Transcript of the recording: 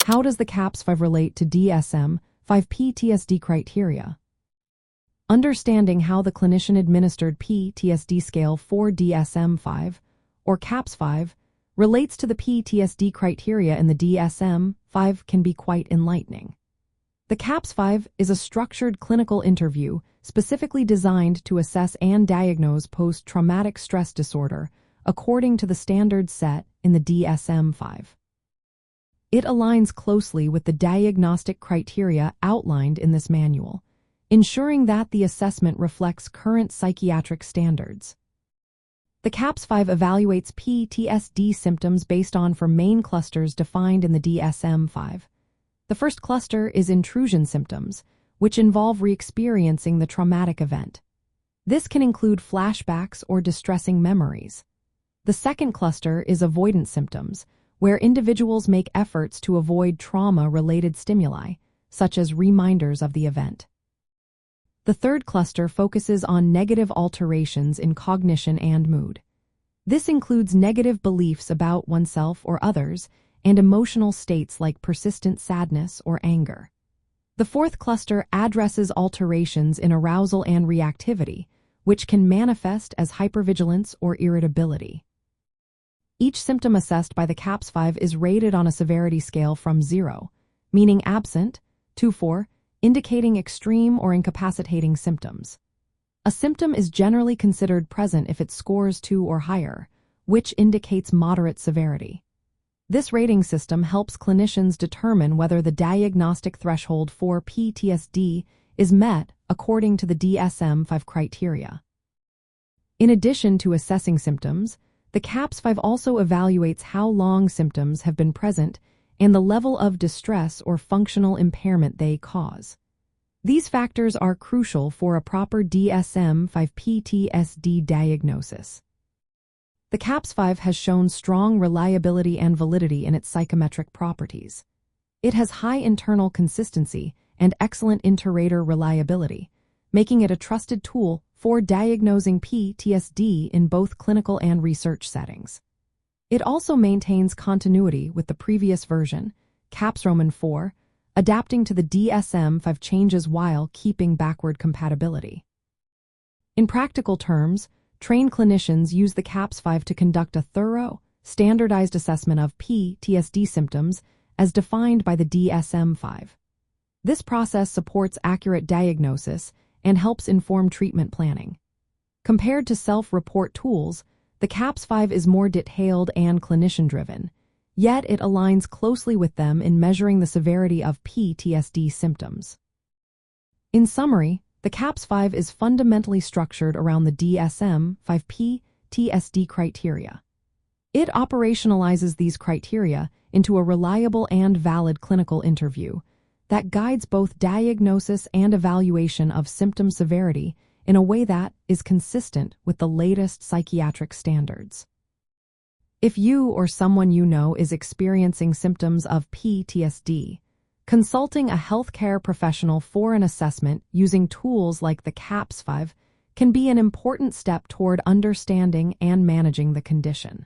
How does the CAPS-5 relate to DSM-5 PTSD criteria? Understanding how the Clinician-Administered PTSD Scale for DSM-5, or CAPS-5, relates to the PTSD criteria in the DSM-5 can be quite enlightening. The CAPS-5 is a structured clinical interview specifically designed to assess and diagnose post-traumatic stress disorder according to the standards set in the DSM-5. It aligns closely with the diagnostic criteria outlined in this manual, ensuring that the assessment reflects current psychiatric standards. The CAPS-5 evaluates PTSD symptoms based on four main clusters defined in the DSM-5. The first cluster is intrusion symptoms, which involve re-experiencing the traumatic event. This can include flashbacks or distressing memories. The second cluster is avoidance symptoms, where individuals make efforts to avoid trauma-related stimuli, such as reminders of the event. The third cluster focuses on negative alterations in cognition and mood. This includes negative beliefs about oneself or others and emotional states like persistent sadness or anger. The fourth cluster addresses alterations in arousal and reactivity, which can manifest as hypervigilance or irritability. Each symptom assessed by the CAPS-5 is rated on a severity scale from 0, meaning absent, to 4, indicating extreme or incapacitating symptoms. A symptom is generally considered present if it scores 2 or higher, which indicates moderate severity. This rating system helps clinicians determine whether the diagnostic threshold for PTSD is met according to the DSM-5 criteria. In addition to assessing symptoms, the CAPS-5 also evaluates how long symptoms have been present and the level of distress or functional impairment they cause. These factors are crucial for a proper DSM-5 PTSD diagnosis. The CAPS-5 has shown strong reliability and validity in its psychometric properties. It has high internal consistency and excellent inter-rater reliability, making it a trusted tool for diagnosing PTSD in both clinical and research settings. It also maintains continuity with the previous version, CAPS-4, adapting to the DSM-5 changes while keeping backward compatibility. In practical terms, trained clinicians use the CAPS-5 to conduct a thorough, standardized assessment of PTSD symptoms as defined by the DSM-5. This process supports accurate diagnosis and helps inform treatment planning. Compared to self-report tools, the CAPS-5 is more detailed and clinician-driven, yet it aligns closely with them in measuring the severity of PTSD symptoms. In summary, the CAPS-5 is fundamentally structured around the DSM-5 PTSD criteria. It operationalizes these criteria into a reliable and valid clinical interview that guides both diagnosis and evaluation of symptom severity in a way that is consistent with the latest psychiatric standards. If you or someone you know is experiencing symptoms of PTSD, consulting a healthcare professional for an assessment using tools like the CAPS-5 can be an important step toward understanding and managing the condition.